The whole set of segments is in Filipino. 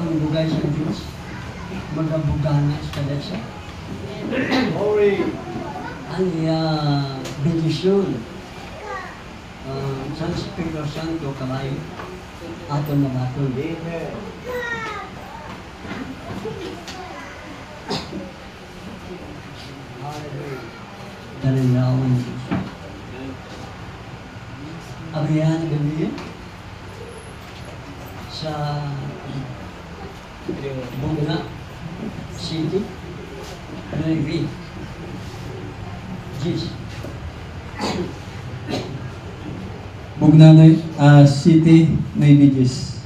ang bugay sa Diyos, magabugana sa kadasa. Ang bendisyon sa Espiritu Santo kamay aton mabaton. Talangyawan ng Diyos. Abrihan na gabi sa Bugna City, Nairobi, Jis. Bugnanay City, Naybigis.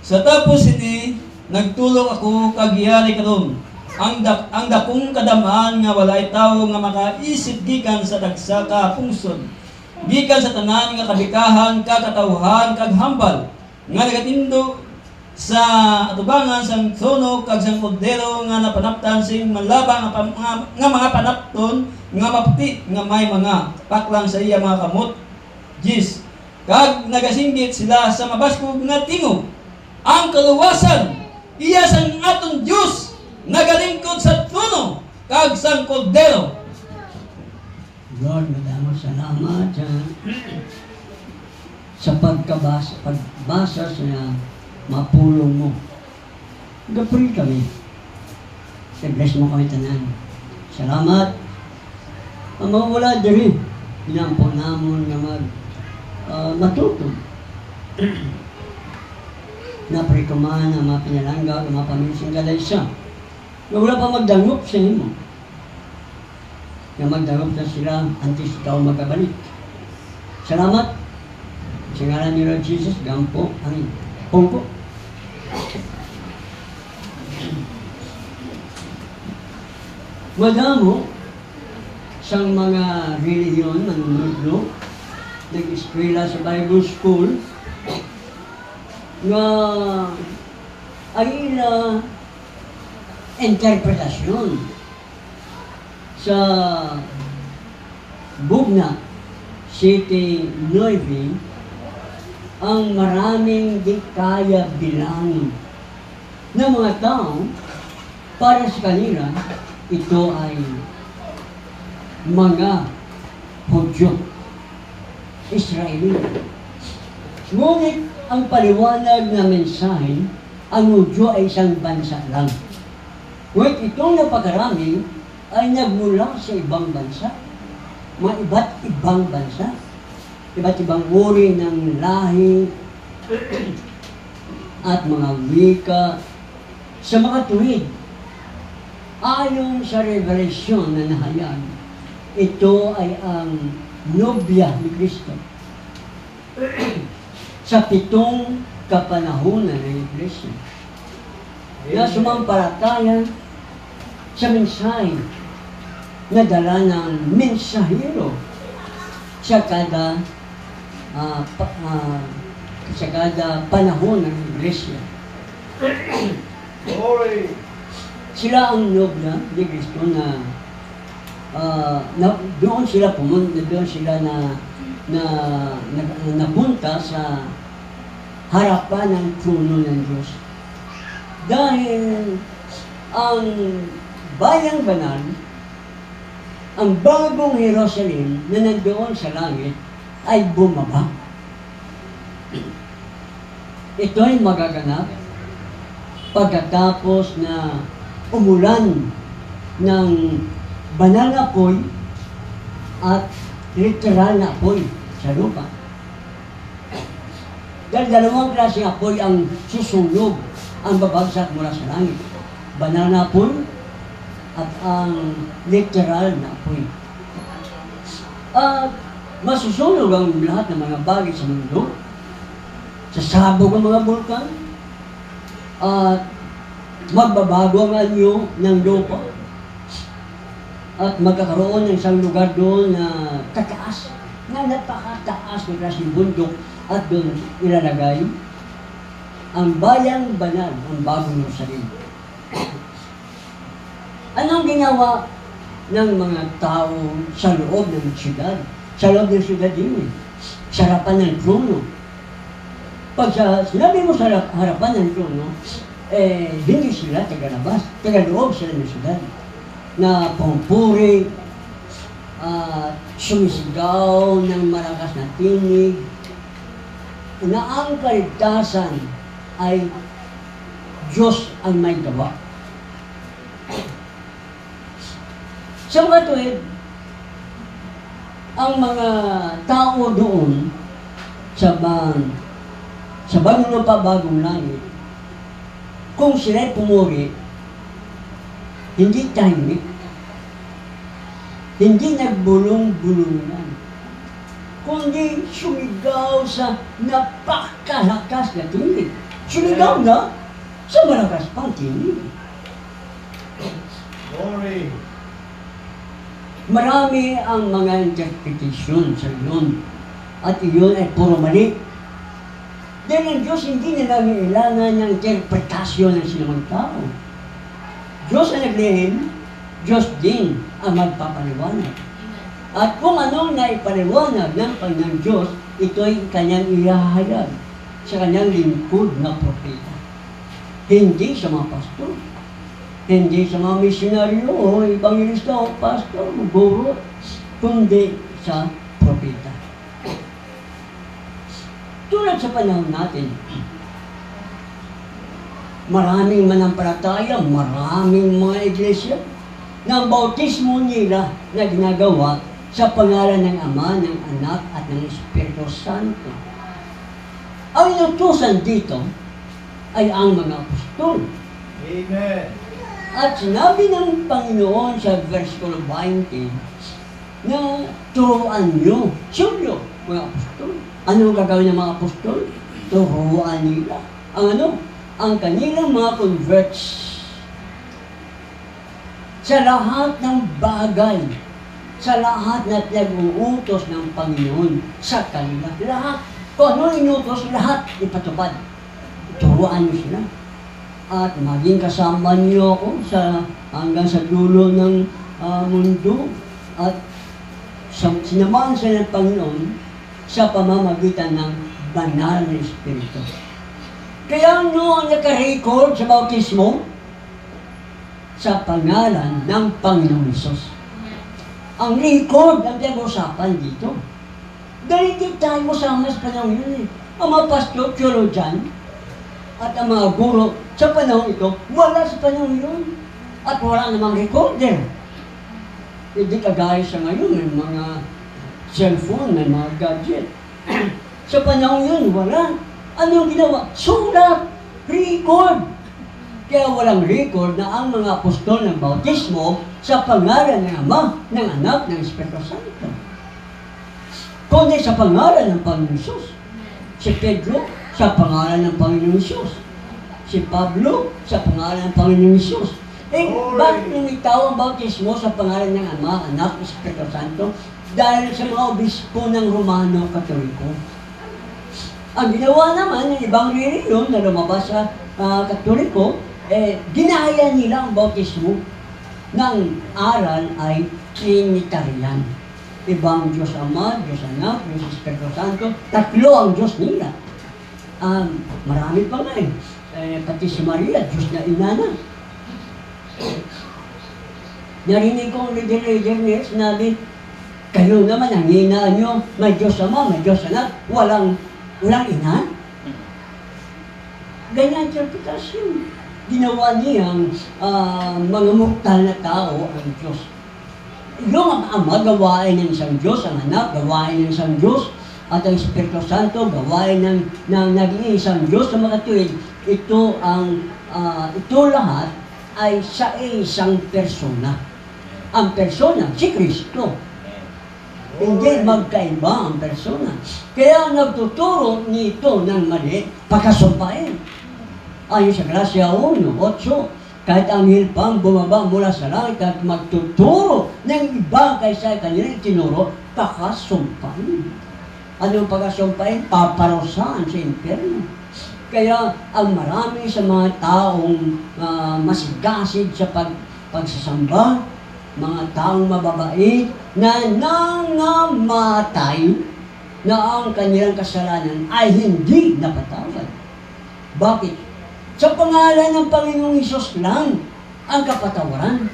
Sa tapos City, nagtulog ako kagiyari karon. Ang dakong kadamaan nga walay tawo nga makaisip gikan sa dagsa ka pungsod. Gikan sa tanan nga kabikahan, kakatawhan, kag hambal. Nga nagatindo sa atubangan sang trono kag sang kordero nga napanaptan sing manlabang nga mga panapton nga mapti nga may mga paklang sa iya mga kamot. Jis, kag nagasinggit sila sa mabaskog nga tingog. Ang kaluwasan, iya sang aton Diyos, nagalingkod sa trono, kag sang kordero. Lord, madamang salamat sa pagbasa sa mapulong mo. Gapuri kami. I-bless mo kami tanan. Salamat. Ang mga wala diri, inampon namon nga matutog. Napri ko man ang mga pinalangga, ang mga paminsang galaysa. Na wala pa magdangop sa imo. Na magdangop na sila antes ikaw magkabalik. Salamat. Sa ngalan ni Lord Jesus, gampo, amin. Pongko. Madamo sang mga reliyon, manunudlo, nag-eskwela sa Bible School, nga ang ila interpretasyon sa Bugna City, Nairobi, ang maraming di kaya bilangin ng mga tao para sa kanila, ito ay mga Hudyo, Israeli. Ngunit ang paliwanag na mensahe, ang Hudyo ay isang bansa lang. Ngunit itong napakarami ay nagmula sa ibang bansa, mga iba't ibang bansa, iba't ibang uri ng lahi at mga wika sa mga tuwid. Ayon sa revelasyon na nahayag, ito ay ang nobya ni Kristo sa 7 kapanahunan ng Iglesia na sumampalataya sa mensahe na dala ng mensahero sa kada panahon ng Iglesia. Sila ang nobya ni Kristo na doon sila pumunta, doon sila napunta sa harapan ng trono ng Diyos. Dahil ang bayang banal, ang bagong Jerusalem na nandoon sa langit ay bumaba. Ito ay magaganap pagkatapos na umulan ng banal na apoy at literal na apoy sa lupa. Dahil dalawang klaseng apoy ang susunog, ang babagsak mula sa langit. Banal na apoy at ang literal na apoy. At masusunog ang lahat ng mga bagay sa mundo, sasabog ang mga bulkan, at magbabago ang anyo ng lupa, at magkakaroon ng isang lugar doon na tataas, na napakataas ng klaseng bundok, at doon ilalagay ang bayang banal, ang bagong Jerusalem. Anong ginawa ng mga tao sa loob ng siyudad? Sa loob ng siyudad din, sa harapan ng trono. Pag sinabi mo sa harapan ng trono, hindi sila taga-labas, taga-loob sila ng syudad na pumupuri, sumisigaw ng malakas na tinig, na ang kaligtasan ay Diyos ang may gawa. Sa mga tuwid, ang mga tao doon sa bagong lupa, bagong langit, kung sila'y pumuri, hindi tahimik, hindi nagbulong-bulungan, kundi sumigaw sa napakalakas na tinig. Sumigaw na sa malakas pang tinig. Glory. Marami ang mga interpretation sa iyon. At iyon ay puro mali. Dahil ang Diyos hindi na nangailangan ng interpretasyon ng sinumang tao. Diyos ang naglihim, Diyos din ang magpapaliwanag. At kung anong naipaliwanag ng Panginoong Diyos, ito'y kanyang ihahayag sa kanyang lingkod na propeta. Hindi sa mga pastor. Hindi sa mga misyonaryo o ebangelista o pastor o guro, kundi sa propeta. Tulad sa panahon natin, maraming manampalataya, maraming mga iglesia na ang bautismo nila na ginagawa sa pangalan ng Ama, ng Anak at ng Espiritu Santo. Ang inutusan dito ay ang mga apostol. Amen. At sinabi ng Panginoon sa versikulo 20 na turuan nyo, siyempre, mga apostol. Ano gagawin ng mga apostol? Turuan nila. Ang kanilang mga converts sa lahat ng bagay, sa lahat na pinag-uutos ng Panginoon sa kanila. Lahat. Kung ano inutos, lahat ipatupad. Turuan nyo sila. At maging kasama niyo ako hanggang sa dulo ng mundo. At sinamahan sila ng Panginoon sa pamamagitan ng banal na Espiritu. Kaya ang naka-record sa bautismo, sa pangalan ng Panginoong Hesus. Ang record ang pinag-usapan dito. Dahil hindi tayo masama sa panahon yun eh. Ang mga pastor, theologian, at ang mga guro sa panahon ito, wala sa panahon yun. At wala namang recorder. Hindi kagaya sa ngayon, may mga cellphone, may mga gadget. Sa panahon yun, wala. Ano yung ginawa? Sulat! Record! Kaya walang record na ang mga apostol ng bautismo sa pangalan ng Ama, ng Anak, ng Espiritu Santo. Kundi sa pangalan ng Panginoon Hesus. Si Pedro, sa pangalan ng Panginoon Hesus. Si Pablo, sa pangalan ng Panginoon Hesus. Bakit lumitaw ang bautismo sa pangalan ng Ama, Anak, Espiritu Santo? Dahil sa mga obispo ng Romano Katoliko. Ang ginawa naman ng ibang reliyon na lumabas sa Katoliko, ginaya nila ang bautismo ng aral ay Trinitarian. Ibang Diyos Ama, Diyos Anak, Diyos Espiritu Santo, tatlo ang Diyos nila. Marami pa nga pati si Maria, Diyos na ina na. Narinig ko ang leader niya, sinabi, kayo naman ang hinaan nyo, may Diyos Ama, may Diyos Anak, walang ina. Ganyan interpretasyon. Ginawa niyang mga mortal na tao ang Diyos. Yung Ama, gawain ng isang Diyos, ang Anak, gawain ng isang Diyos, at ang Espiritu Santo, gawain ng nag-iisang Diyos. Sa mga tuwid, ito lahat ay sa isang persona. Ang persona, si Kristo. Hindi magkaiba ang persona. Kaya nagtuturo nito ng mali, pagkasumpain. Ayon sa Gracia 1:8, kahit ang hilpang bumaba mula sa langit at magtuturo ng iba kaysa kanilang tinuro, pakasumpain. Anong pagkasumpain? Paparusahan sa impyerno. Kaya ang marami sa mga taong masigasig sa pagsasamba, mga taong mababait na nangamatay na ang kanilang kasalanan ay hindi napatawad. Bakit? Sa pangalan ng Panginoong Hesus lang ang kapatawaran.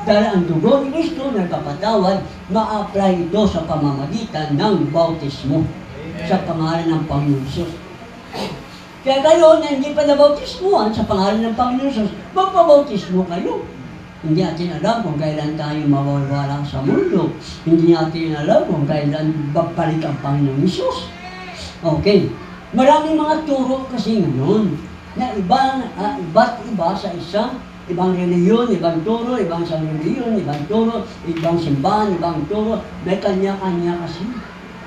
Dahil ang dugo ni Kristo nagkapatawad, ma-apply ito sa pamamagitan ng bautismo sa pangalan ng Panginoong Hesus. Kaya kayo na hindi pa nabautismuhan sa pangalan ng Panginoong Hesus, magpabautismo kayo. Hindi natin alam kung kailan tayo mawawala sa mundo. Hindi natin alam kung kailan babalik ang Panginoong Hesus. Okay. Maraming mga turo kasi ngayon na iba't iba sa ibang reliyon, ibang turo, ibang isang reliyon, ibang turo, ibang simbahan, ibang turo. May kanya-kanya kasi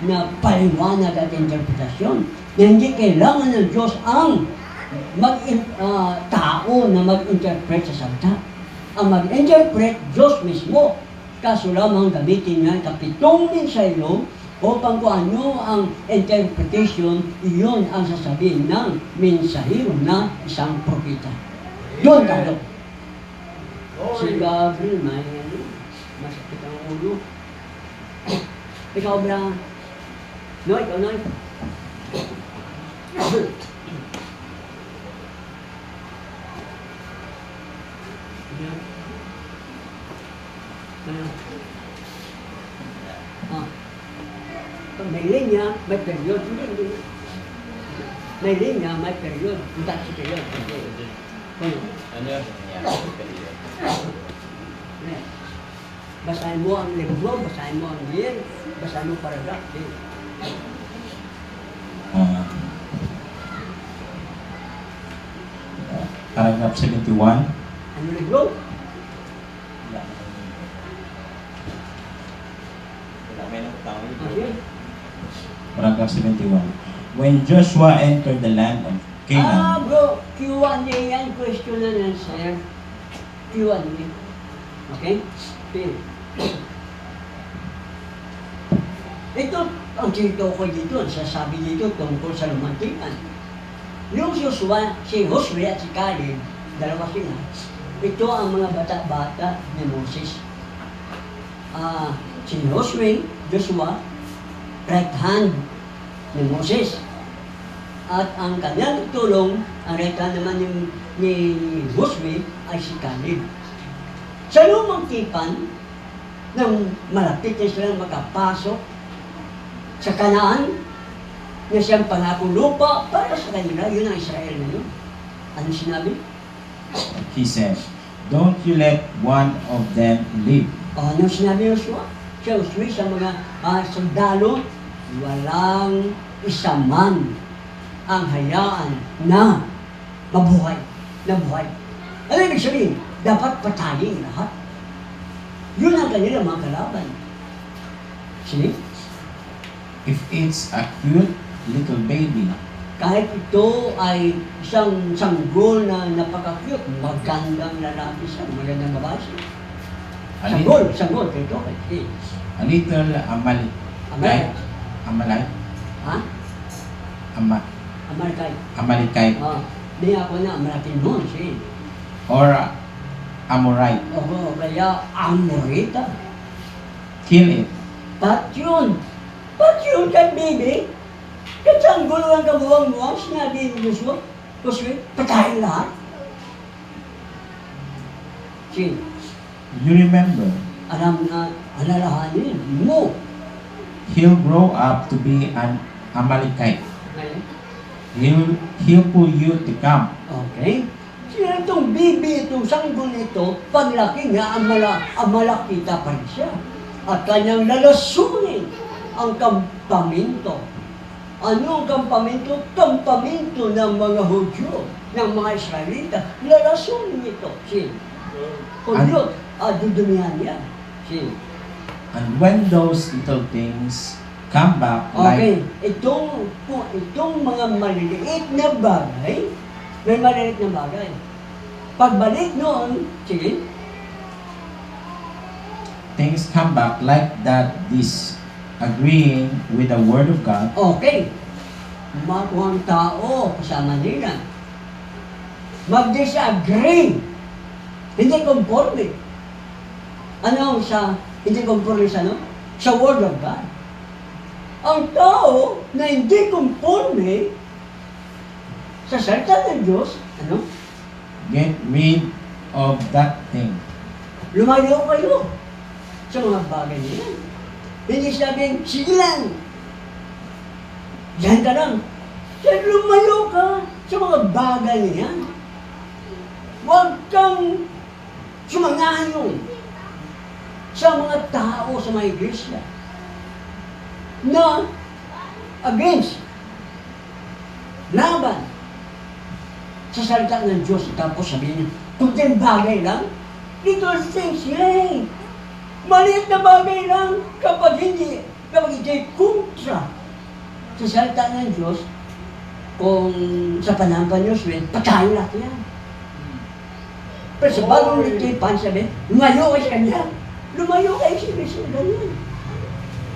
na paliwanag at interpretasyon na hindi kailangan ng Diyos ang tao na mag-interpret sa salita. Ang mag-interpret, Diyos mismo. Kaso lamang gamitin niya ang 7 mensahero upang kung ano ang interpretation, iyon ang sasabihin ng mensahero na isang propeta. Doon tayo. Si Gabriel, masakit ang ulo. Ikaw ba? No, ikaw na. Pag may linya, may period. Hindi. May linya, may period. Hindi si period. Ano yun? Basahin mo ang libro, basahin mo ang year, basahin mo paragraph. Paragraph 71. Ano libro? Okay. Paragraph 71. When Joshua entered the land of Canaan, Bro, Q1A yan, question and answer. Q1A. Okay? Okay. Ito, ang sinito ko dito, sasabi dito tungkol sa lumantikan. Yung Joshua, si Josue at si Caleb, dalawa sila, ito ang mga bata-bata ni Moses. Si Josue, Joshua, right hand ni Moses. At ang kanyang tulong, ang right hand naman ni Josue ay si Caleb. Sa lumang tipan, nang malapit na silang makapasok sa Kanaan, na siyang pangakong lupa para sa kanila, yun ang Israel na yun. Ano sinabi? he said, "Don't you let one of them live." Ano sinabi ng Joshua? Si Joshua sa mga sundalo, walang isa man ang hayaan na mabuhay, na buhay. Ano ibig sabihin? Dapat patayin lahat. Yun ang kanila mga kalaban. See? If it's a cute little baby, Kahit ito ay isang sanggol na napaka-cute, magandang lalaki siya, magandang babae siya. Sanggol, ito. Okay. a little Amalek. Ha? Amalekite. Di ako na, malaking nun siya. or Amorite, Oo, kaya Amorita. kill it. Pat yun kay baby. Kasanggol ang kabuwang-buwang, sinabi ni Joshua. Joshua, patayin lahat. Sige, You remember, alalahanin mo. he'll grow up to be an Amalekite. Ngayon, He'll pull you to camp. okay? Sila itong bibi, itong sanggol nito, paglaki niya, amalakita pa rin siya. At kanyang lalasunin ang kampamento. Ano ang kampamento? Kampamento ng mga Hudyo, ng mga Israelita. Lalasunin ito. Si Kunyot, dudumihan niya. Si And when those little things come back okay, like itong mga maliliit na bagay, may maliliit na bagay. Pagbalik noon, sige, things come back like that, disagreeing with the word of God, okay, mga tao kasama nila, mag-disagree, hindi conforme. Ano sa hindi conforme sa ano? Sa word of God. Ang tao na hindi conforme sa salita ng Diyos, ano? Get rid of that thing. Lumayo kayo sa mga bagay na yan. Hindi sabing, sige lang. Diyan ka lang. Kaya lumayo ka sa mga bagay na yan. Huwag kang sumangayon sa mga tao sa mga iglesia na against, laban sa salita ng Diyos. Tapos sabihin niya, kung din bagay lang, little things, yay! Maliit na bagay lang kapag ito'y kontra sa salita ng Diyos, kung sa panahon pa Diyos, patayin natin yan. Pero sa bagong nitipan, sabi, lumayo kayo sa kanya. Lumayo kayo sa Kristo, ganyan.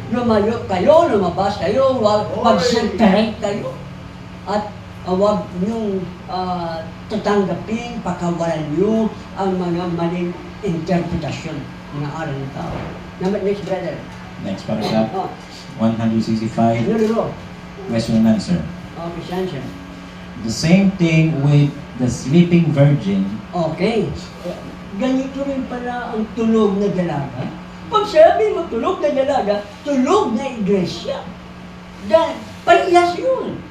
Lumayo kayo, lumabas kayo, mag-separate kayo. At huwag niyong tatanggapin, pakawalan niyo ang mga maling interpretasyon ng aral ng tao. Next, brother. Next paragraph. Oh, 165, no. question and answer. Okay, Sansha. The same thing with the sleeping virgin. Okay. Ganito rin pala ang tulog na dalaga. Pag sabi mo tulog na dalaga, tulog na iglesia. Dahil parehas yun.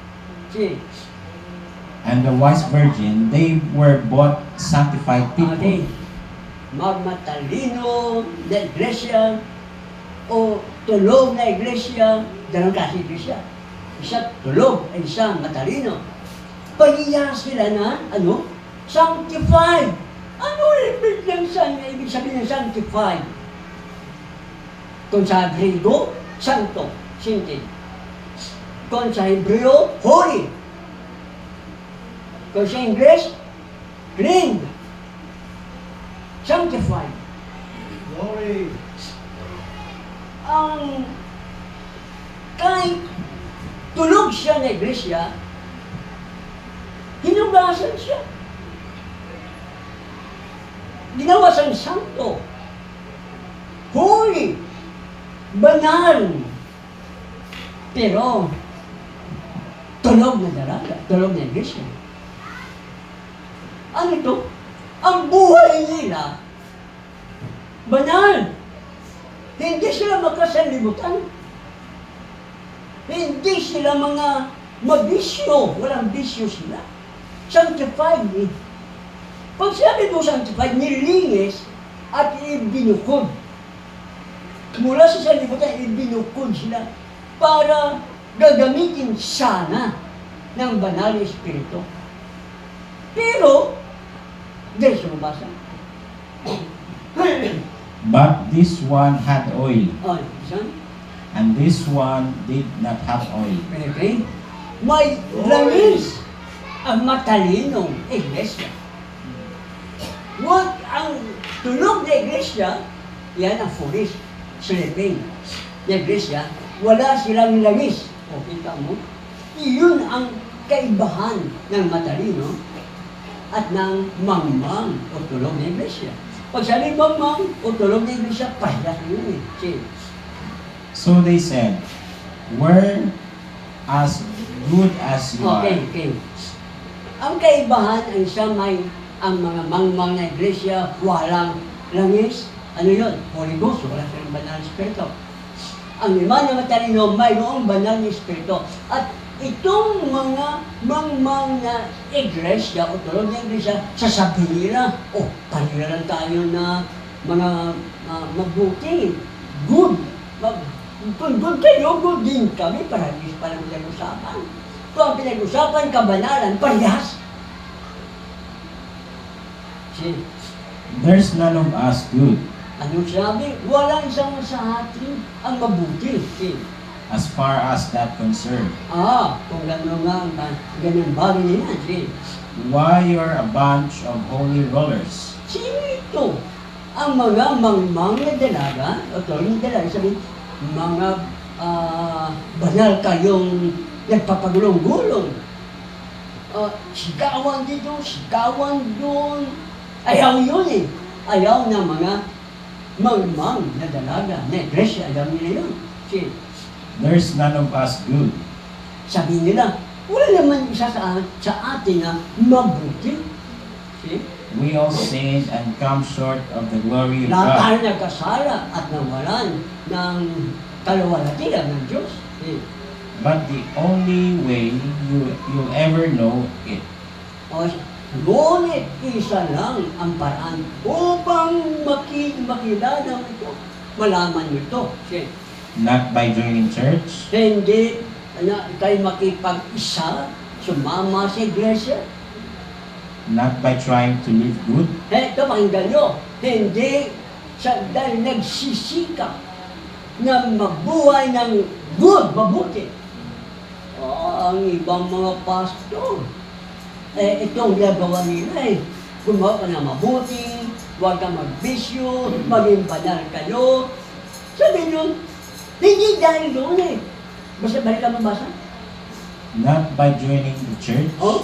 See? And the wise virgin, they were both sanctified people. Okay. Magmatalino na iglesia o tulog na iglesia, dalawang klase iglesia. Isa tulog, ay isa matalino. Parehas sila na, sanctified. Ano ibig sabihin ng sanctified? Kung sa Griego, santo, sinti. Kung sa Hebreo, holy. Kung sa English, clean. Sanctified. Glory. Kahit tulog siya na iglesia, hinugasan siya. Ginawa siyang santo. Holy. Banal. Pero, tulog na dalaga, tulog na iglesia. Ano ito? Ang buhay nila, banal. Hindi sila makasanlibutan. Hindi sila mga mabisyo. Walang bisyo sila. Sanctified. Pag sabi mo sanctified, nilingis at ibinukod. Mula sa sanlibutan, ibinukod sila para gagamitin sana ng banal na espiritu. Pero, dahil sa mabasa. But this one had oil, Oh, isang? and this one did not have oil. Okay? May langis ang matalinong iglesia. Huwag ang tulog na iglesia, yan ang foolish, sleeping na iglesia, wala silang langis. O, kita mo? Iyon ang kaibahan ng matalino at ng mangmang o tulog na iglesia. Pag sabi mangmang o tulog na iglesia, parehas yun eh. See? So they said, we're as good as you are. Okay. Ang kaibahan ay siya may ang mga mangmang na iglesia, walang langis. Ano yun? Holy Ghost, wala silang banal na espiritu. Ang lima na matalino, mayroong banal na espiritu. At itong mga mangmang na iglesia o tulog na iglesia, sasabihin nila, kanila lang tayo na mga mabuti, good. Kung good kayo, good din kami, parehas pa lang pinag-usapan. Kung ang pinag-usapan, kabanalan, parehas. See? There's none of us good, Ano sabi? Walang isang sa atin ang mabuti. See? as far as that concerned. Kung gano'n nga, ganyan bagay niya. See? Why you're a bunch of holy rollers? Sino ito? Ang mga mangmang na dalaga, o tulong na dalaga, sabi, mga banal kayong nagpapagulong-gulong. Sigawan dito, sigawan doon. Ayaw yun eh. Ayaw ng mga mangmang na dalaga, na iglesia, ayaw nila yun. See? There's none of us good. Sabi nila, wala naman isa sa atin na mabuti. See? We all sinned and come short of the glory of Lahat God. tayo nagkasala at nawalan ng kaluwalhatian ng Diyos. See? But the only way you'll ever know it O, ngunit isa lang ang paraan upang makilala mo ito. Malaman mo ito. See? not by joining church, Hindi tayo makipag-isa, sumama sa iglesia. not by trying to live good, Ito, pakinggan nyo, hindi dahil nagsisikap na mabuhay ng good, mabuti. Ang ibang mga pastor, itong ginagawa nila gumawa ka na mabuti, huwag ka magbisyo, maging banal kayo. Sabi nyo, hindi dahil doon Basta balik ka mabasa. not by joining the church, Oh,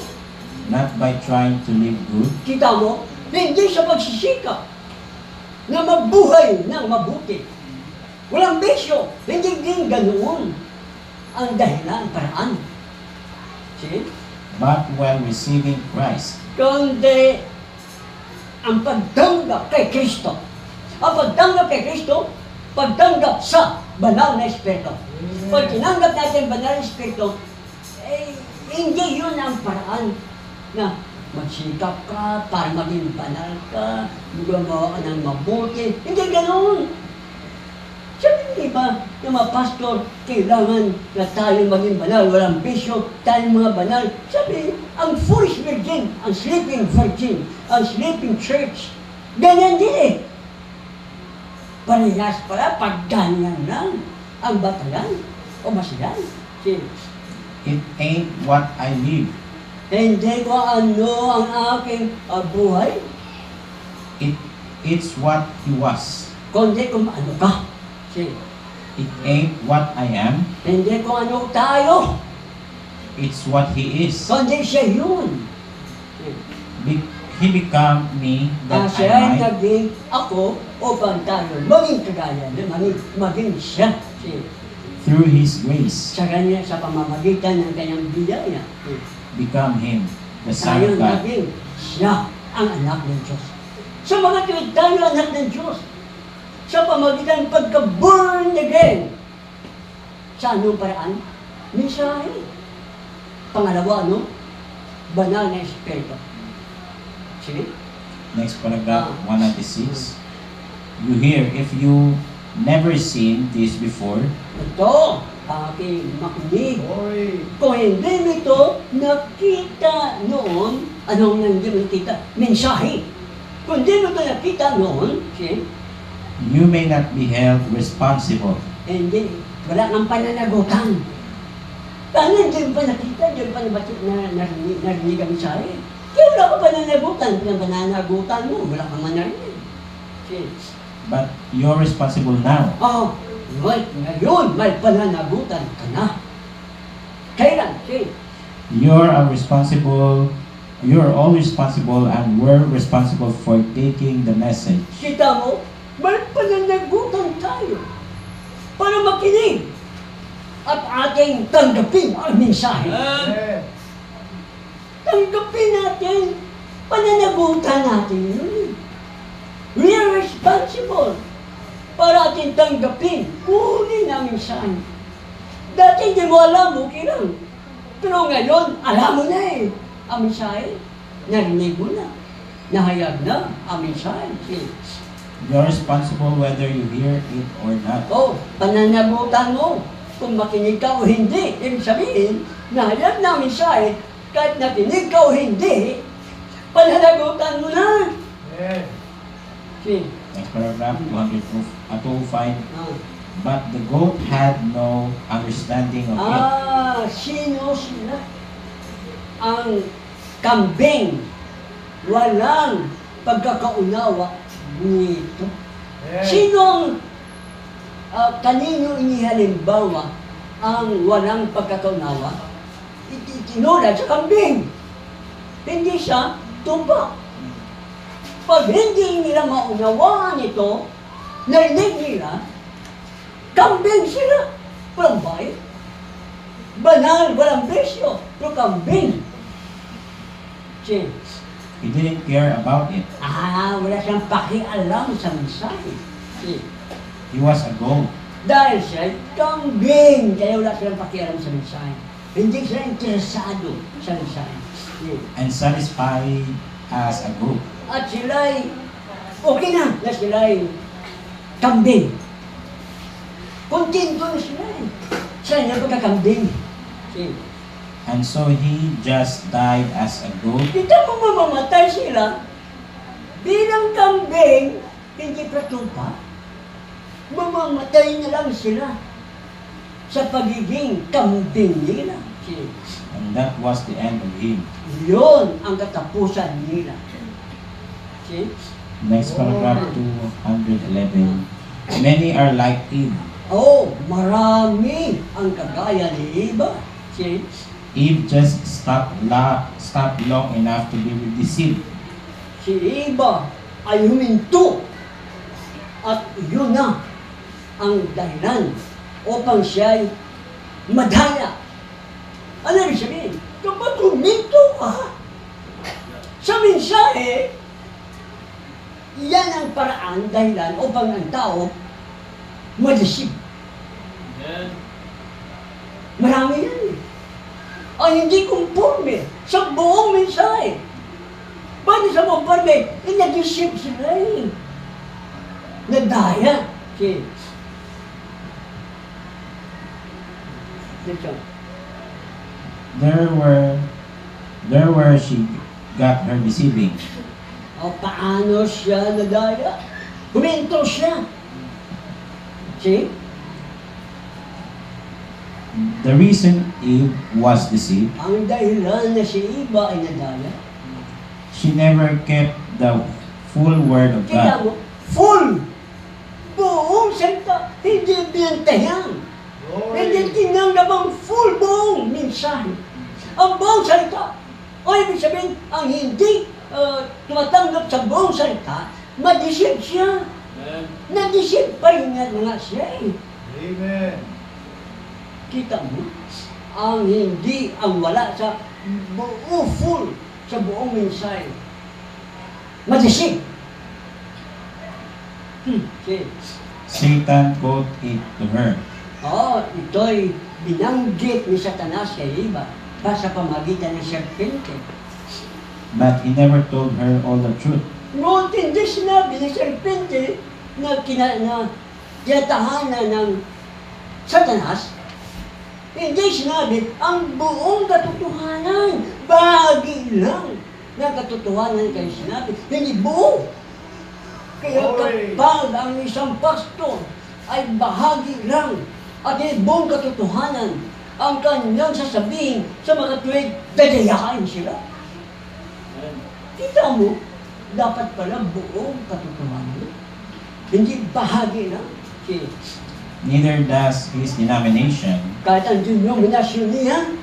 not by trying to live good, kita mo, hindi sa pagsisikap na magbuhay ng mabuti. Walang bisyo, hindi din ganoon ang dahilan, paraan. See? but while receiving Christ, Kundi ang pagtanggap kay Kristo. Ang pagtanggap kay Kristo, pagtanggap sa banal na Espiritu. Pag tinanggap natin ang banal na Espiritu, hindi yun ang paraan na magsikap ka para maging banal ka, gumawa ka ng mabuti. Hindi ganoon. Sabi di ba, yung mga pastor, kailangan na tayo maging banal, walang bisyo, tayo mga banal. Sabi, ang foolish virgin, ang sleeping virgin, ang sleeping church, ganyan din Parehas pala, pag ganyan lang, ang batayan o masiyan. See? it ain't what I live, Hindi ko ano ang aking buhay, it's what He was. kundi kung ano ka. See? It ain't what I am, Hindi kung ano tayo, it's what He is. kundi siya yun. He become me that Siya ay I might, naging ako upang tayo maging kagaya niya, maging siya. See? through His grace, Sa kanya, sa pamamagitan ng kanyang biyaya, become Him, the Son tayo of God. naging siya ang anak ng Diyos. Sa mga tuwid tayo anak ng Diyos, sa pamamagitan pagka-born again. Sa anong paraan? Mensahe. Pangalawa, banal na Espiritu. Sige? Next paragraph, 196. You hear, if you never seen this before, Ito, aking makinig. Glory. Kung hindi mo ito nakita noon, anong hindi mo nakita? Mensahe. Kung hindi mo ito nakita noon, see? you may not be held responsible. Hindi, wala kang pananagutan. Paano hindi mo pa nakita, hindi mo pa narinig ang mensahe? Kaya wala ka pananagutan, pananagutan mo, wala kang manarinig. See? But you're responsible now. Ngayon, may pananagutan ka na. Kailan? See? You're all responsible and we're responsible for taking the message. Kita mo, may pananagutan tayo para makinig at ating tanggapin ang mensahe. Amen. Tanggapin natin, pananagutan natin yun. We are responsible para ating tanggapin, kunin ang mensahe. Dati hindi mo alam, okay lang. Pero ngayon, alam mo na ang mensahe. Narinig mo na. Nahayag na ang mensahe. You're responsible whether you hear it or not. Pananagutan mo. Kung makinig ka o hindi, ibig sabihin, nahayag na ang mensahe, kahit nakinig ka o hindi, pananagutan mo na. Amen. See? Next paragraph, 205. Ah. But the goat had no understanding of it. Sino sila? Ang kambing. Walang pagkakaunawa nito. Amen. Sinong kanino inihalimbawa ang walang pagkakaunawa? Itinulad sa kambing. Hindi siya tumbak. Pag hindi nila maunawaan ito, narinig nila, kambing sila. walang bayad. Banal, walang presyo, pero kambing. See? He didn't care about it. Wala siyang pakialam sa mensahe. See? He was a goat. Dahil siya kambing, kaya wala silang pakialam sa mensahe. Hindi sila interesado sa mensahe. See? And satisfied as a goat. At sila'y, okay na sila'y kambing. Kontento na sila eh. Sila na pagkakambing. See? And so he just died as a goat. Kita mo mamamatay sila bilang kambing, hindi pratupa. Mamamatay na lang sila sa pagiging kambing nila. See? And that was the end of him. Yun ang katapusan nila. See? Next paragraph 211. Many are like Eve. Marami ang kagaya ni Eva. See? Eve just stopped long enough to be deceived. Si Eva ay huminto at yun na ang dahilan upang siya'y madaya. Ano rin sabihin? Kapag huminto ka sa mensahe, yan ang paraan, dahilan upang ang tao madisip. Marami yan eh. Ang hindi conforme sa buong mensahe. Bakit sa conforme? Nag-isip sila eh. Nadaya. See? Dito. There where she got her deceiving. Paano siya nadaya? Huminto siya. See? The reason Eve was deceived, Ang dahilan na si Eva ay nadaya. she never kept the full word of Kaya God. mo, full! Buong salita, hindi binantayan. Hindi tinanggap ang full buong mensahe. Ang buong salita. O ibig sabihin, ang hindi tumatanggap sa buong salita, madisip siya. Nadisip pa rin nga siya eh. Amen. Kita mo, ang hindi, ang wala sa buong full, sa buong mensahe. Madisip. Okay. Satan quote it to her. Ito'y binanggit ni Satanas kay Eva sa pamagitan ng serpente. But he never told her all the truth. Ngunit hindi sinabi ng serpente na tinatahanan ng Satanas, hindi sinabi ang buong katotohanan. Bahagi lang ng katotohanan kayo sinabi. Hindi buo. Kaya kapag ang isang pastor ay bahagi lang at hindi buong katotohanan, ang kanyang sasabihin sa mga tuwid, dadayain sila. Kita mo, dapat pala buong katotohanan. Hindi bahagi lang. Okay. Neither does his denomination, Kahit ang denominasyon niya,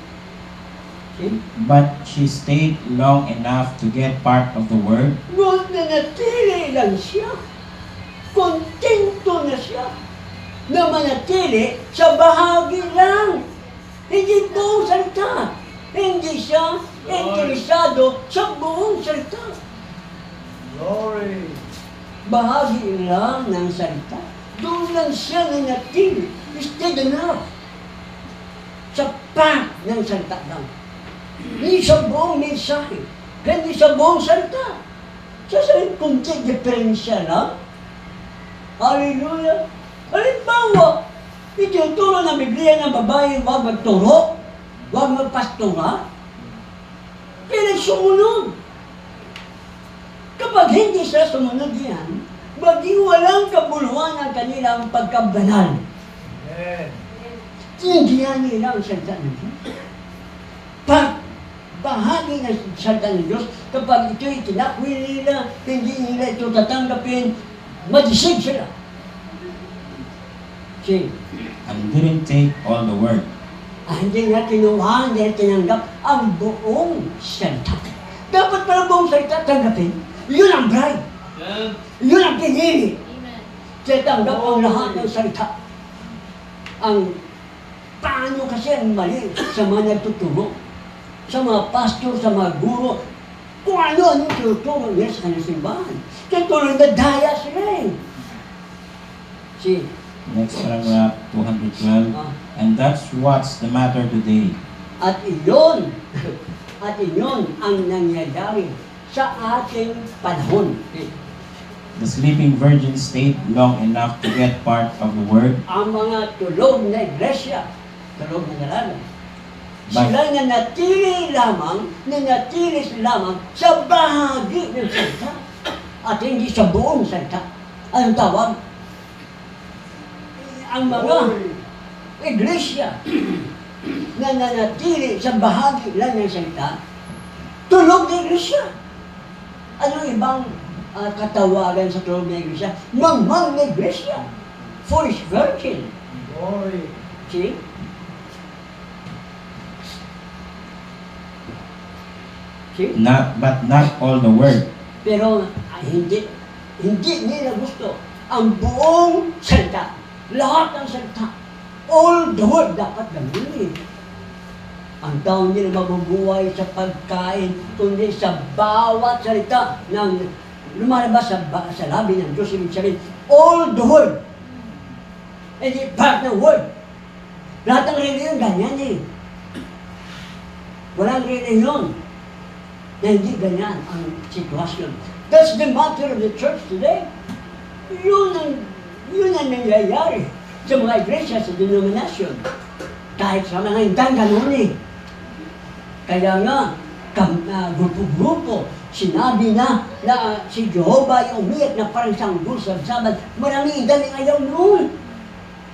okay, but she stayed long enough to get part of the word. ngunit nanatili lang siya. Kontento na siya na manatili sa bahagi lang. Hindi buong salita. Hindi siya interesado sa buong salita. Glory. Bahagi lang ng salita. Doon lang siya nanatili. Steady enough. Sa part ng salita lang. Hindi sa buong mensahe. Hindi sa buong salita. Sasabihin kunti diferensya lang. Hallelujah! Halimbawa, ituturo ng Biblia ng babae huwag magturo, huwag magpastura. Kailan sumunod? Kapag hindi siya sumunod yan, maging walang kabuluhan ang kanilang pagkabanal. Amen. Tindihan nila ang salita ng Diyos. Pag bahagi ng salita ng Diyos, kapag ito'y tinakwil nila, hindi nila ito tatanggapin, madisig sila. See? And didn't take all the word. Hindi nga kinuha, hindi tinanggap ang buong salita. Dapat pala buong salita tanggapin. Yun ang bride. Yun ang pinili. Kaya tanggap ang lahat ng salita. Ang paano kasi ang mali sa mga nagtuturo, sa mga pastor, sa mga guro, kung ano-ano tinuturo nila sa kanilang simbahan. Kaya tuloy na daya sila eh. Si, Next paragraph, 212. ah, And that's what's the matter today. at iyon, at iyon ang nangyayari sa ating panahon. The sleeping virgin stayed long enough to get part of the word, Ang mga tulog na iglesia, tulog na dalaga, But- sila nanatili lamang sa bahagi ng salita at hindi sa buong salita. Anong tawag? Ang mga Glory. iglesia na nanatili sa bahagi lang ng salita, tulog na iglesia. Anong ibang katawagan sa tulog na iglesia? Mamang na iglesia. Foolish virgin. Glory. See? See? but not all the word. Pero hindi nila gusto ang buong salita. Lahat ng salita. All the word dapat gamitin. Ang tao hindi na mabubuhay sa pagkain, kundi sa bawat salita ng lumalabas sa labi ng Diyos. Ibig sabihin, all the word. Hindi part ng word. Lahat ng reliyon ganyan eh. Walang reliyon na hindi ganyan ang sitwasyon. That's the matter of the church today. Yun ang nangyayari sa mga iglesia, sa denomination. Kahit sa mga hindang ganun eh. Kaya nga, grupo-grupo, sinabi na si Jehovah ay umiyak na parang sanggol sa sabat. Maraming idaling ayaw noon.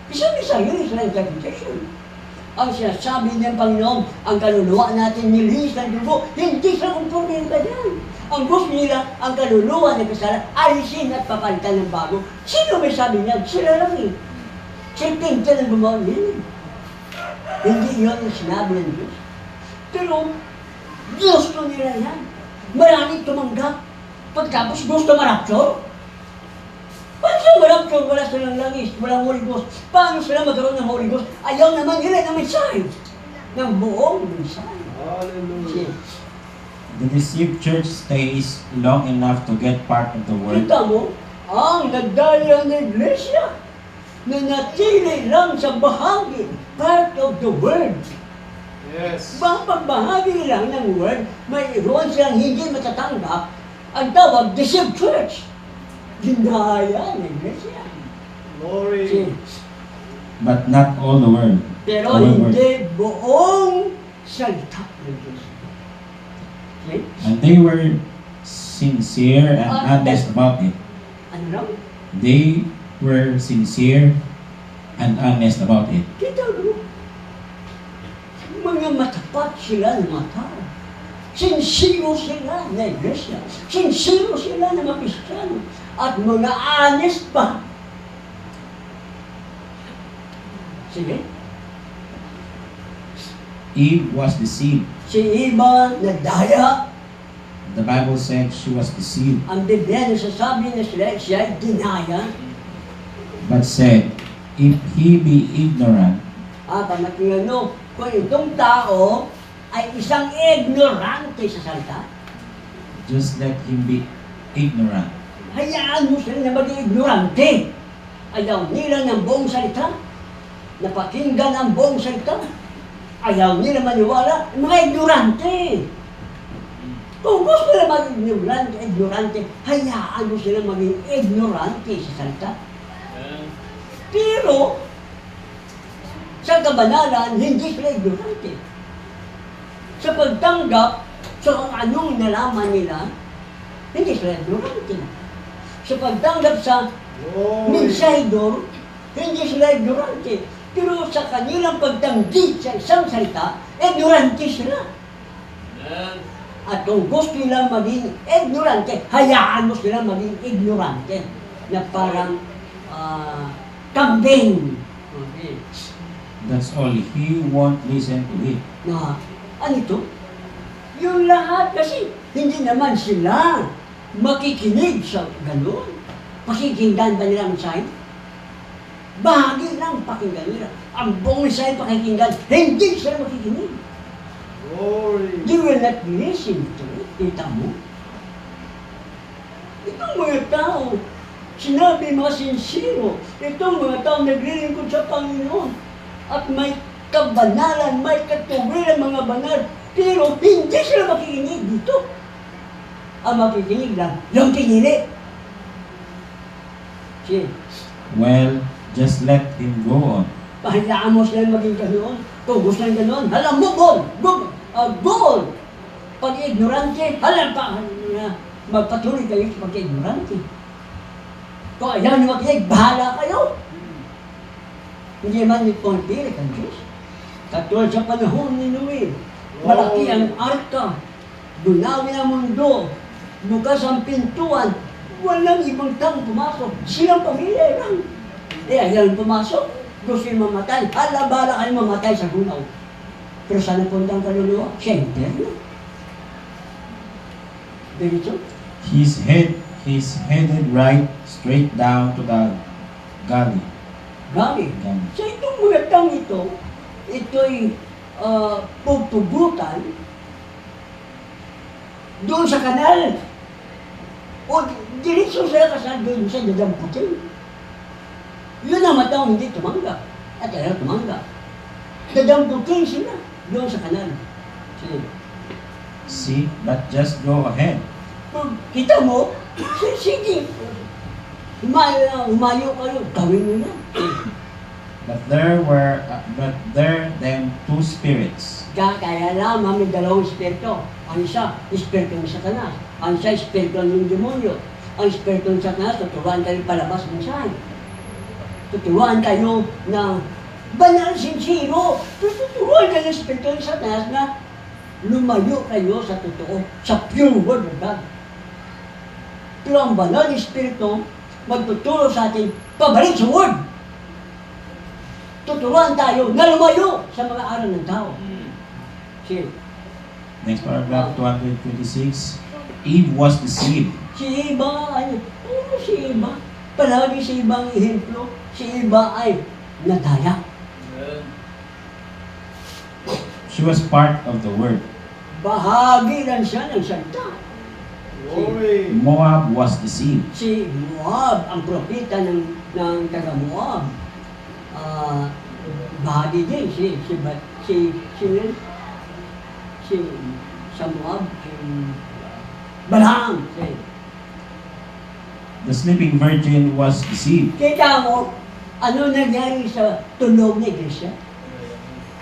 Isa-isa yun, is an interpretation. Ang sinasabi ng Panginoon, ang kaluluwa natin nilihis ng dugo, hindi sa kumporme yung ganyan. Ang gusto nila, ang kaluluwa ng kasalanan, alisin at papalitan ng bago. Sino may sabi niya? Sila lang eh. Sila pinta ng gumawa nila. Hindi yun ang sinabi ng Diyos. Pero, gusto nila yan. Maraming tumanggap. Pagkapos gusto marapture. Paano sila marapture? Wala silang langis, walang Holy Ghost. Paano sila magkaroon ng Holy Ghost? Ayaw naman nila ng mensahe. Ng buong mensahe. Hallelujah. The deceived church stays long enough to get part of the word, Kita mo, ang nagdaya ng iglesia na natili lang sa bahagi, part of the word. Yes. Pagbahagi lang ng word, mayroon silang hindi matatanggap, ang tawag, deceived church. Ginaya ng iglesia. Glory. but not all the word. Pero All the word. hindi buong salita ng Diyos. Okay? And they were sincere and honest about it. Ano lang? They were sincere and honest about it. Kita mo, mga matapat sila ng mga tao. Sinsiro sila na iglesia. Sinsiro sila na mga Kristiyano. At mga honest pa. Sige. Eve was deceived. Si Eva nadaya. The Bible said she was deceived, Ang Biblia nasasabi na siya ay dinaya. but said, if he be ignorant, Pamatingin no, kung itong tao ay isang ignorante sa salita, just let him be ignorant. hayaan mo sila na maging ignorante. Ayaw nila ng buong salita. Napakinggan ang buong salita. Ayaw nila maniwala. Mga ignorante. Kung gusto nila maging ignorante, hayaan mo sila maging ignorante sa salita. Pero, sa kabanalan, hindi sila ignorante. Sa pagtanggap sa kung anong nalaman nila, hindi sila ignorante. Sa pagtanggap sa Glory. mensahidor, hindi sila ignorante. Pero sa kanilang pagtanggi sa isang salita, ignorante sila. At kung gusto nilang maging ignorante, hayaan mo sila maging ignorante na parang kambing. Okay. That's all. He won't listen to it. Na, ano ito? Yung lahat kasi, hindi naman sila makikinig sa ganun. Pakikinggan ba nila ang mensahe? Bahagi lang pakinggan nila. Ang buong Israel pakikinggan, hindi sila makikinig. Glory. You will not listen to it. Kita mo? Itong mga tao, sinabi mga sincero, itong mga tao naglilingkod sa Panginoon at may kabanalan, may katuwiran mga banal, pero hindi sila makikinig dito. Ang makikinig lang, yung pinili. Sige, Well, just let him go on. pahilaan mo sila maging ganoon. Kung gusto ng ganoon, halang mo, goal! Pag ignorante, halang pa, magpatuloy kayo sa pag-ignorante. Kung ayaw niyo makinig, bahala kayo. Hindi man nagpapili ang Diyos. Katulad sa panahon ni Noe, malaki ang arka, dunawin ang mundo, bukas ang pintuan, walang ibang taong pumasok. Silang pamilya lang. Ayaw pumasok, gusto yung mamatay. Hala-bala kayo mamatay sa gunaw. Pero saan napunta ang kaluluwa? Siyempre. Dito? He's headed right straight down to the gully. Gani. Gully. Sa itong mga taong ito'y pagpugutan doon sa kanal. O diretso sila kasal doon sa dadamputin. Yun ang mga taong hindi tumanggap. At ayaw tumanggap. Dadamputin sila doon sa kanal. Sige. See, but just go ahead. Pag kita mo, sige. Humayo kayo, gawin mo na. But there then two spirits. Kaya lamang may dalawang espiritu. Ang isa, espiritu ng Satanas. Ang isa, espiritu ng demonyo. Ang espiritu ng Satanas, tuturuan kayo palabas ng sahay. Tuturuan kayo na banal sincero. Tuturuan kayo ng espiritu ng Satanas na lumayo kayo sa totoo, sa pure word of God. Pero ang banal na espiritu, magtuturo sa atin, pabalik sa word. Tuturuan tayo na lumayo sa mga aral ng tao. Sige. Next paragraph 226. Eve was deceived. Si Eva, ano si Eva? Palagi si Eva ang ehemplo. Si Eva ay nadaya. She was part of the word. Bahagi lang siya ng salita. Glory. Moab was deceived. Si Moab, ang propeta ng taga-Moab, bahagi din sa Moab, si Balaam. The sleeping virgin was deceived. Kita mo, ano nangyari sa tulog na iglesia?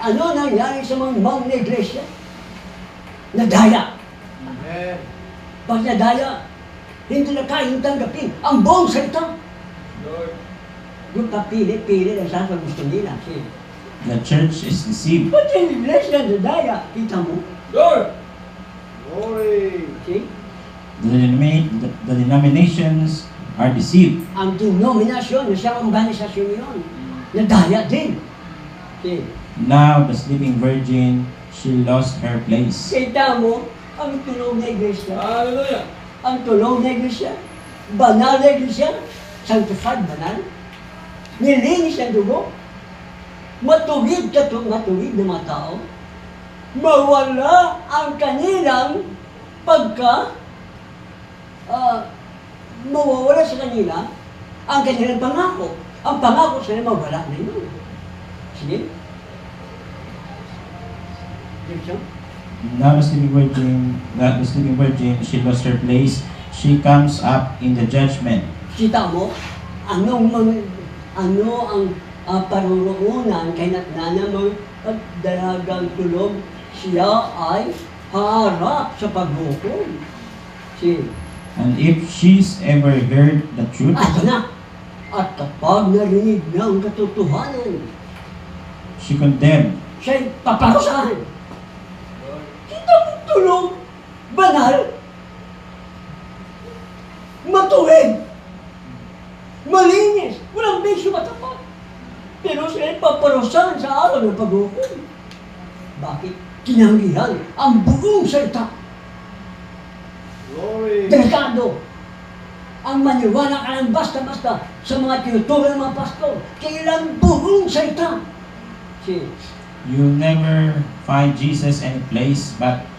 Ano nangyari sa mga mong na iglesia? Nadaya. Amen. Pag nadaya, hindi na kayang tanggapin ang buong salita. Lord. Yung kapili-pili lang sa gusto nila. The church is deceived. Ba't yung iglesia nadaya? Kita mo? Lord. Glory. See? The denominations are deceived. Ang denominasyon, na siyang organisasyon yun, nadaya din. See? Now the sleeping virgin, she lost her place. Kita mo, ang tulog na iglesia. Hallelujah. Ang tulog na iglesia. Banal na iglesia. Sanctified, banal. Nilinis ang dugo. Matuwid na mga tao. Mawala ang kanilang mawawala sa kanila ang kanilang pangako. Ang pangako sa kanila mawala na yun. Sige? Diretso? Now the sleeping virgin, she lost her place. She comes up in the judgment. Kita mo, ano ang paruroonan kay natnanamang pagdalagang tulog, siya ay harap sa paghukom. Si, And if she's ever heard the truth, ito na. At kapag narinig na ang katotohanan, she condemned. siya'y paparusahan. Kita mo tulog, banal, matuwid, malinis, walang bisyo matapat. Pero siya'y paparusahan sa araw ng paghukom. Bakit? Tinanggihan ang buong salita. Glory. Delikado. ang maniwala ka lang basta-basta sa mga tinuturo ng mga pastor. Kailang buong salita. See, You never find Jesus any place but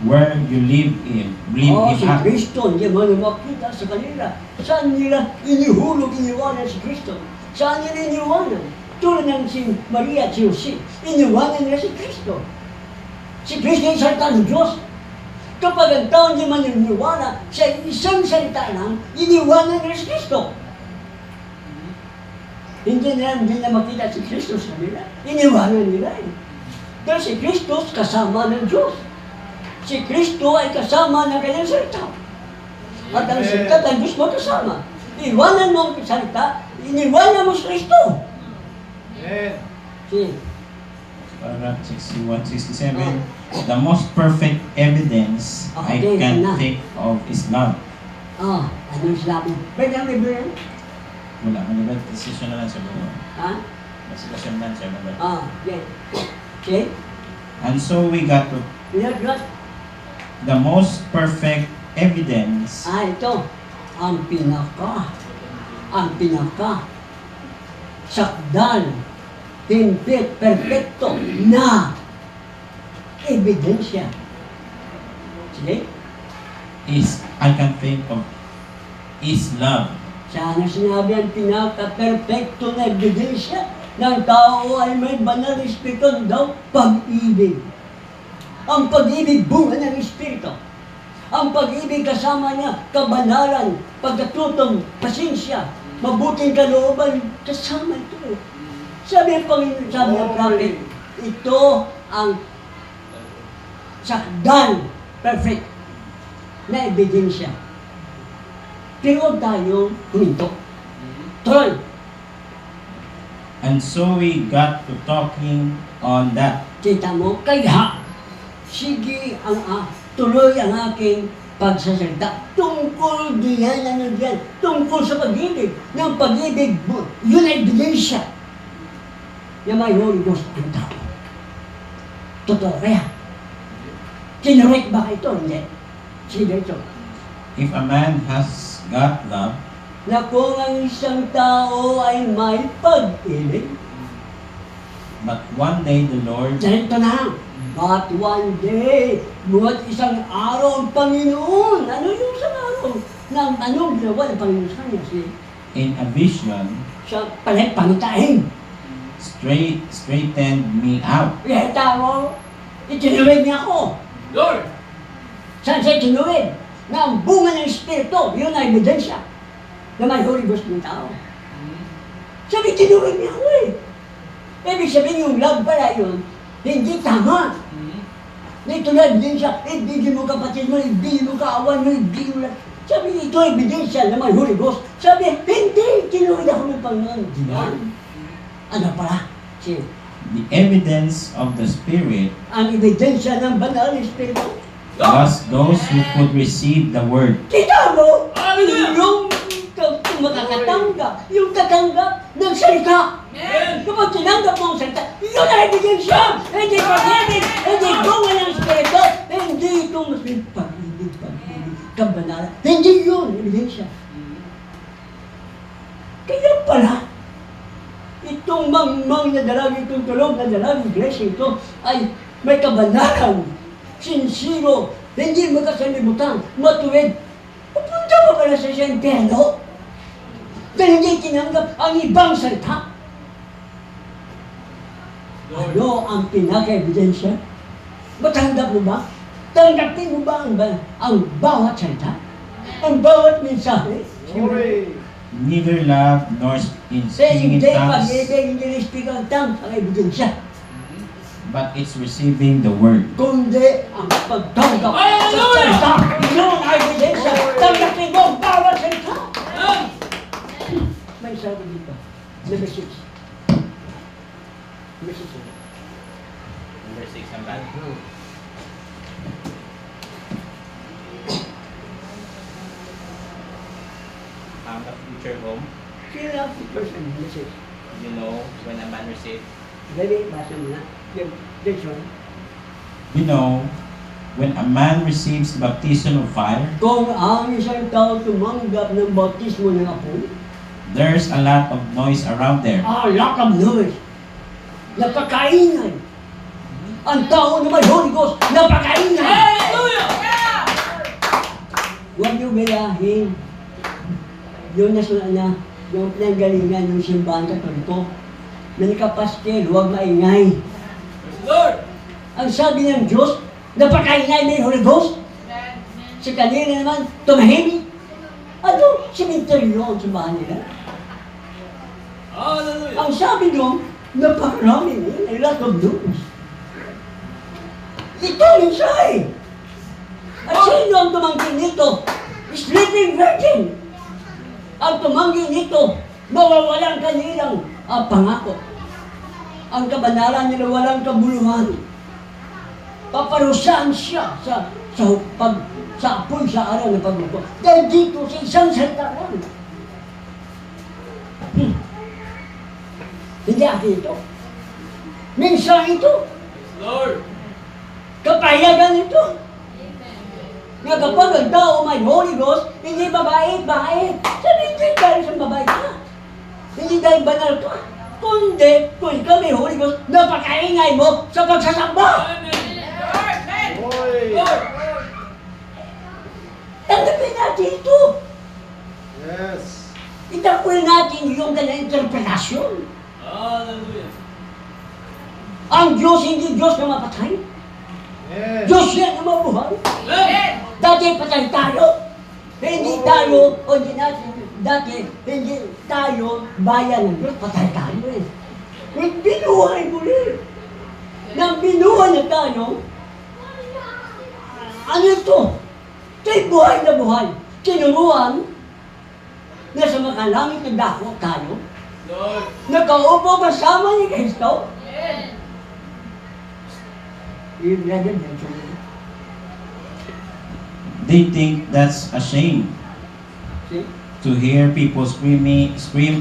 where you live si at. Kristo, hindi mo makita sa kanila. Saan nila inihulog, iniwanan si Kristo? Saan nila iniwanan? Tulad ng si Maria at si Jose, iniwanan nila si Kristo. Si Kristo ay salita ng Diyos. Kapag ang tao hindi maniniwala sa isang salita lang, iniwanan nila si Kristo. Hindi nila makita si Kristo sa kanila. Iniwanan nila eh. Pero si Kristo kasama ng Diyos. Si Kristo ay kasama ng kanyang salita. At ang salita ng Diyos mo kasama. Iwanan mo ang salita, iniwanan mo si Kristo. Amen. See, Paragraph 61, 67. The most perfect evidence I Okay, can na. think of is love. anong sinabi? Pwede ang libre yan? Wala, malibad decision na lang siya. Ha? Decision na lang siya. Okay. See? And so we got to What? the most perfect evidence Ito. Ang pinaka sakdal, hindi perfecto na ebidensya. Sige? is I can think of is love. Sana sinabi ang pinaka-perfecto na ebidensya ng tao ay may banal na Espiritu daw, pag-ibig. Ang pag-ibig bunga ng Espiritu. Ang pag-ibig kasama niya, kabanalan, pagkatutong, pasensya, mabuting kalooban, kasama ito. Sabi ang Panginoon, sabi ng prophet, ito ang sakdan, perfect, na ebidensya. Pero huwag tayong huminto. Tuloy. And so we got to talking on that. Kita mo, kaya, sige, tuloy ang aking pagsasalita. Tungkol diyan, tungkol sa pag-ibig. Ng pag-ibig mo, yun ay ebidensya. Na may Holy Ghost ang tao. Totoo kaya. Kinurek ba ito? Hindi. Sige ito. If a man has got love, Na kung ang isang tao ay may pag-ibig, but one day the Lord ganito na. But one day, buhat isang araw ang Panginoon. Ano yung isang araw? Na anong ginawa ng Panginoon sa kanya? Si in a vision siya pala'y pangitain. straightened me out. Kaya tao, itinuwid niya ako. Lord. Saan siya itinuwid? Na ang bunga ng Espiritu, yun ay ebidensya na may Holy Ghost ng tao. Sabi, itinuwid niya ako eh. Ibig sabihin yung love pala yun, hindi tama. Dito na ebidensya, ibigin mo kapatid mo, ibigin mo kaawan mo, ibigin mo lang. Sabi, ito ay ebidensya na may Holy Ghost. Sabi, hindi, tinuwid ako ng Panginoon. Diyan. Ano pala? Si, The evidence of the Spirit ang ebidensya ng banal na Espiritu. was those who could receive the word. Kita mo? Hallelujah! Yung makakatanggap, yung tatanggap ng salita. Amen. Kapag tinanggap mo ang salita, yun ang ebidensya. Hindi pag-ibig, hindi bunga ng Espiritu, hindi itong pag-ibig, kabanalan. Hindi yun, ebidensya. Kaya pala, itong mangmang na dalawang, itong tulog na dalawang iglesia ito ay may kabanalan, sinsiro, hindi makasalimutan, matuwid. Pupunta pa pala sa siyentero dahil hindi tinanggap ang ibang salita. Ano ang pinaka-ebidensya? Matanggap mo ba? Tanggapin mo ba ang bawat salita? Ang bawat mensahe? Glory. Neither love nor in Sa speaking in hindi tongues, pag-ibig, hindi speak ang tongues, ang ebidensya. but it's receiving the word. Kundi ang pagtanggap sa Hallelujah! salita. Yun ang ebidensya. Tanggapin mo ang bawat salita. May sabi dito. Number 6. Number 6. Number 6 ang bad. Found a future home. Sino ang person? Number 6. You know, when a man receives Dali, basa mo na. Jason. You know, when a man receives the baptism of fire, Kung ang isang tao tumanggap ng bautismo ng apoy, there's a lot of noise around there. lot of noise. Napakaingay. Ang tao na may Holy Ghost, napakaingay. Hallelujah! Huwag niyo gayahin. Yun na sila na, yung pinanggalingan ng simbahan katoliko. Na nakapastel, huwag maingay. Lord! Ang sabi ng Diyos, napakaingay may Holy Ghost. Sa kanila naman, tumahimik. Ano? Simenteryo ang simbahan nila. Hallelujah! Ang sabi doon, napakarami a lot of news. Ito ang mensahe. At sino ang tumangkin nito? Sleeping virgin. Ang tumangkin nito, mawawalan kanilang pangako. Ang kabanalan nila walang kabuluhan. Paparusahan siya sa apoy sa araw ng pagluto. Dahil dito sa isang salita lang. Hindi akin ito. Mensahe ito. Lord! Kapayagan ito. Nga kapag ang tao may Holy Ghost, hindi babae. Sabi, hindi dahil sa babae ka. Hindi dahil banal ka. Kundi, kung ikaw may Holy Ghost, napakaingay mo sa pagsasamba. Hoy! Lord! Tanggapin natin ito. Yes. Itakwil natin yung kanyang interpretasyon. Hallelujah! Ang Diyos hindi Diyos na mapatay. Yes. Diyos yan na mabuhay. Amen! Dati patay tayo. Hindi tayo, o hindi natin, dati, hindi tayo bayan ng Diyos, patay tayo eh. Binuhay muli. Nang binuhay na tayo, ano ito? Ito'y buhay na buhay. Tinuruan na sa makalangit na dako tayo, Lord! nakaupo kasama ni Kristo. Yung brother, They think that's a shame see? to hear people scream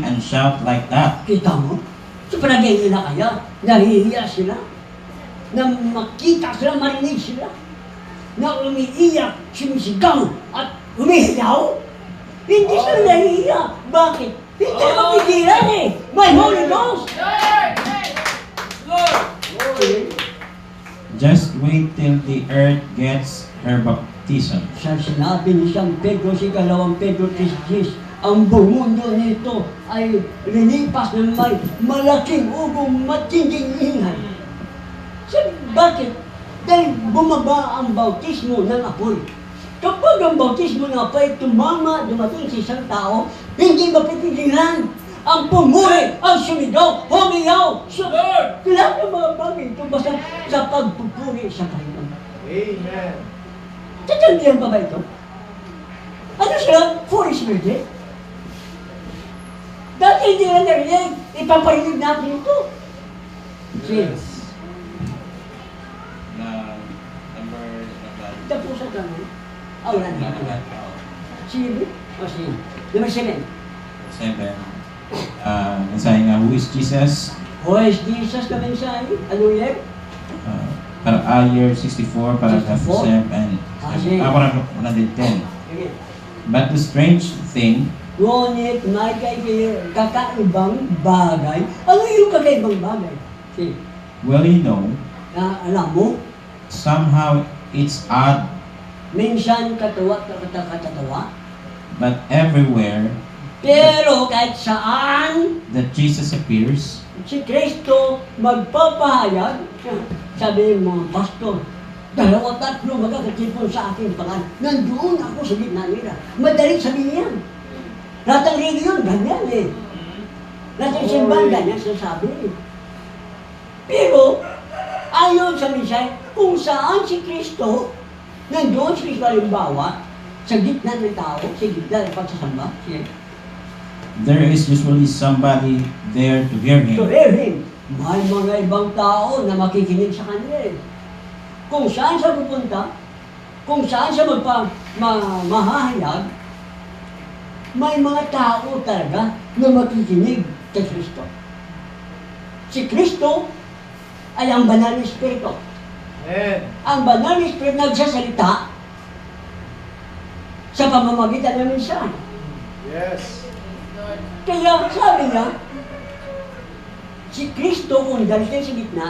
and shout like that. Kita mo? Sa palagay nila kaya, nahihiya sila, na makita sila, marinig sila, na umiiyak, sumisigaw, at humihiyaw. Hindi sila nahihiya. Bakit? Hindi mapigilan eh. May Holy Ghost. Lord! See? Just wait till the earth gets her baptism. Sa sinabi ni San Pedro, si Kalawang Pedro 3:10, ang buong mundo nito ay lilipas ng may malaking ugong matinding ingay. Bakit? Dahil bumaba ang bautismo ng apoy. Kapag ang bautismo ng apoy dumating sa isang tao, hindi mapipigilan. Ang pumuri, ang sumigaw, humiyaw. Lord! Lahat ng mga bagay ito basta sa pagpupuri sa Panginoon. Amen. Tatandihan pa ba ito? Ano sila? Foolish virgin? Dati hindi na narinig, ipaparinig natin ito. Yes. Na number Tapos sa tanong, wala na. Sige, o sige. Number 7. 7. Mensahe nga, who is Jesus? Who is Jesus na mensahe? Ano yan? Para year 64, paragraph 64? 7, Sige. paragraph 110. Sige. But the strange thing, Ngunit may kakaibang bagay. Ano yung kakaibang bagay? Sige. well, you know, Alam mo, somehow it's odd, minsan katatawa, but everywhere pero kahit saan, that Jesus appears, si Kristo magpapahayag. Sabi ng mga pastor, 2-3 magkakatipon sa aking pangalan. Nandoon ako sa gitna nila. Madaling sabihin yan. Lahat ng reliyon, ganyan eh. Lahat ng simbahan, ganyan sasabi. Pero, ayon sa misay, kung saan si Kristo, nandoon si Kristo halimbawa, sa gitna ng tao, sa gitna ng pagsasamba, there is usually somebody there to hear to him. hear him. May mga ibang tao na makikinig sa kanya eh. Kung saan siya pupunta, kung saan siya mahahayag, may mga tao talaga na makikinig kay Kristo. Si Kristo ay ang banal na Espiritu. Amen. Ang banal na Espiritu nagsasalita sa pamamagitan ng mensahe. Yes. Kaya sabi niya, si Kristo kung darating sa gitna,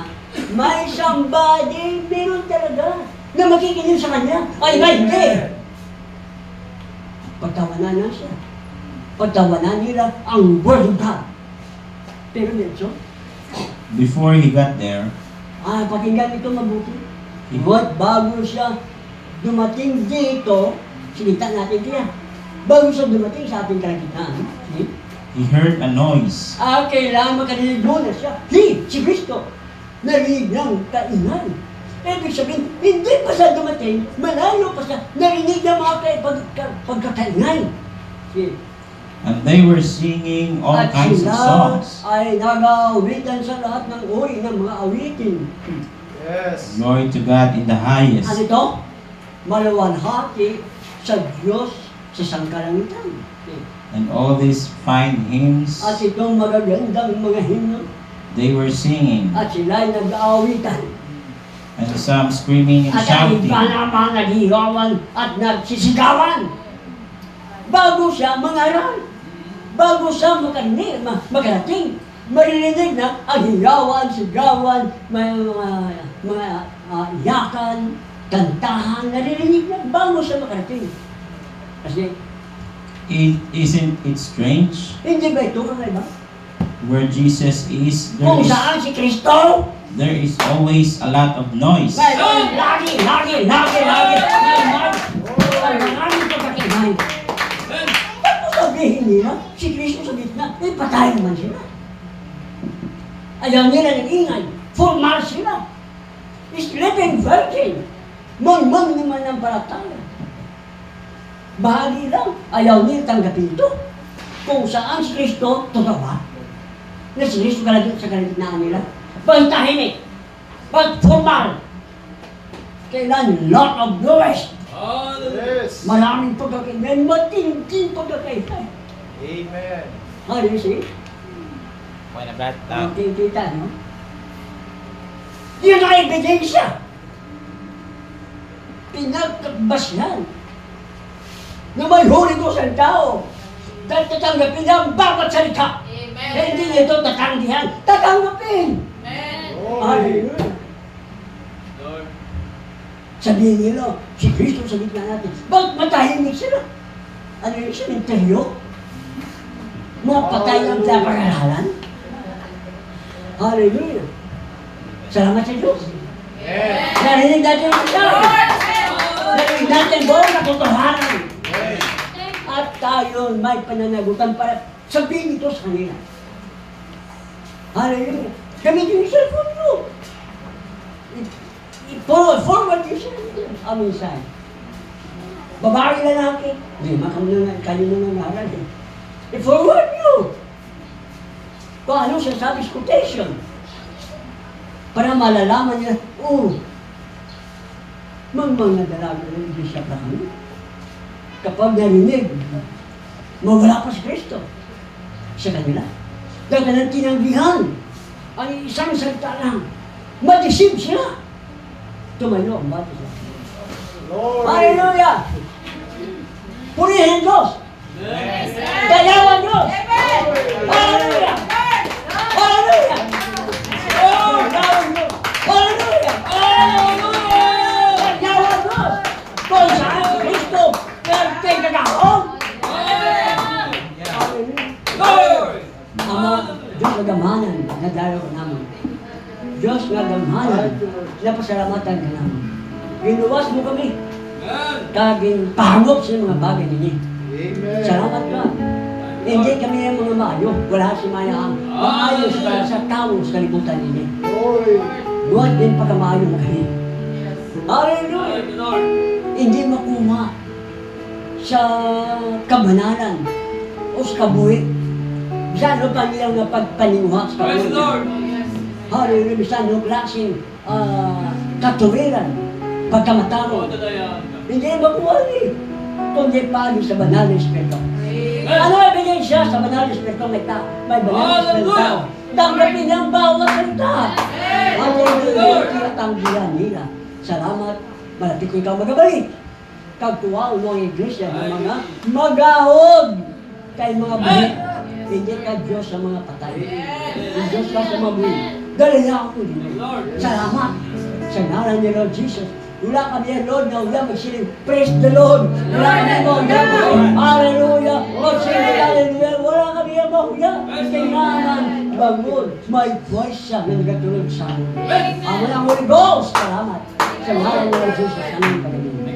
may somebody, meron talaga, na makikinig sa kanya. Ay, hindi! Pagtawanan na siya. Pagtawanan nila ang Word of God. Pero medyo, Before he got there, pakinggan ito mabuti. Ngunit bago siya dumating dito, sinita natin kaya, bago siya dumating sa ating kalagitnaan, see? he heard a noise. Kailangan makarinig muna siya. Si Kristo, narinig ng kaingay. Ibig sabihin, hindi pa siya dumating, malayo pa siya, narinig ng mga pagkakaingay. See? And they were singing all At kinds of sila songs. ay nag-aawitan sa lahat ng uri ng mga awitin. Yes. Glory to God in the highest. Ano ito? Maluwalhati sa Diyos sa sangkalangitan. See? And all these fine hymns, At itong magagandang mga himno, they were singing. at sila ay nag-aawitan. And some screaming and At ang shouting. iba naman naghihawan at nagsisigawan. Bago siya mangaral, bago siya makarating, maririnig na ang hiyawan, sigawan, may mga iyakan, kantahan, naririnig na bago siya makarating. Kasi, Isn't it strange? hindi ba ito kakaiba? Where Jesus is, Kung saan si Kristo, there is always a lot of noise. mayroon lagi, maraming pagkakingay. Ba't sabihin nila, si Kristo sa gitna, patay naman sila. Ayaw nila ng ingay, formal sila. Sleeping virgin, mang naman ang palataya. Bahagi lang, ayaw nila tanggapin ito. Kung saan si Kristo, totoo ba? Na si Kristo sa kalagitnaan nila. Pag tahimik, pag formal, kailan lot of noise. Yes. Maraming pagkakaingay, matinding pagkakaingay. Amen. How do you see? When about Kita, no? Yun ang ebidensya. Pinagkabasyan na may huli ko sa tao dahil tatanggapin niya ang bawat salita. Hindi niya ito tatanggihan. Tatanggapin! Hallelujah! Sabihin nila, si Kristo sa gitna natin. Bakit matahimik sila? Ano yung simenteryo? Mga patay ang pinapag-aralan? Hallelujah! Salamat sa Diyos! Yes. Narinig natin ang mensahe! Narinig natin buong katotohanan! At tayo may pananagutan para sabihin ito sa kanila. Hallelujah! Gamitin yung cellphone mo! Forward yung cellphone ang mensahe. Babae lalaki. Hindi, kayo na nangaral eh. I-forward nyo! Kung ano sasabi sa quotation. Para malalaman nila, mga dalaga ng Iglesia pa kami. Kapag narinig, mawala pa si Kristo sa kanila. Dahil kanilang tinanggihan ang isang salita lang. Madisib sila. Tumayo ang bata sila. Glory. Hallelujah! Purihin Diyos! Dayawan Diyos! Hallelujah! Hallelujah! Oh, dayawan Diyos! Hallelujah! Dayawan Diyos! Kung saan si Kristo nagkagahon! Ama, Diyos na gamanan, nadalaw ka namin. Diyos na gamanan, napasalamatan ka namin. Ginuwas mo kami. Kaging pangop sa mga bagay ninyo. Amen. Salamat ka. Hindi kami yung mga maayo. Wala si Maya ang maayos para sa tao sa kalibutan ninyo. Glory. Buhat din pagkamaayo na kayo. Hallelujah! Hindi makuha sa kabanalan o sa kabuhi. Bisan o pa nilang napagpanimuha sa kabuhi. Hallelujah! Bisan o klaseng katuwiran, pagkamataro. Hindi makuha eh. Kundi paano sa banal na Espiritu. Ano ang ebidensya sa banal na Espiritu? May banal na Espiritu. Tanggapin ang bawat salita. Hallelujah! Tinatanggihan nila Salamat. Malapit ko ikaw magabalik. Kagtuwa mo ang iglesia ng mga magahod kay mga buhi. Hindi ka Diyos sa mga patay. Ang Diyos ka sa mga buhi. Dali na ako din. Salamat. Sa ngalan ni Lord Jesus. Wala kami, Lord, na ulang magsiling. Praise the Lord. Wala kami mahuya. Hallelujah. Magsiling, hallelujah. Wala kami mahuya. Kailangan bangon. May voice siya na nagatulog sa amin. Ang Holy Ghost. Salamat. Sa ngalan ni Lord Jesus. Amen.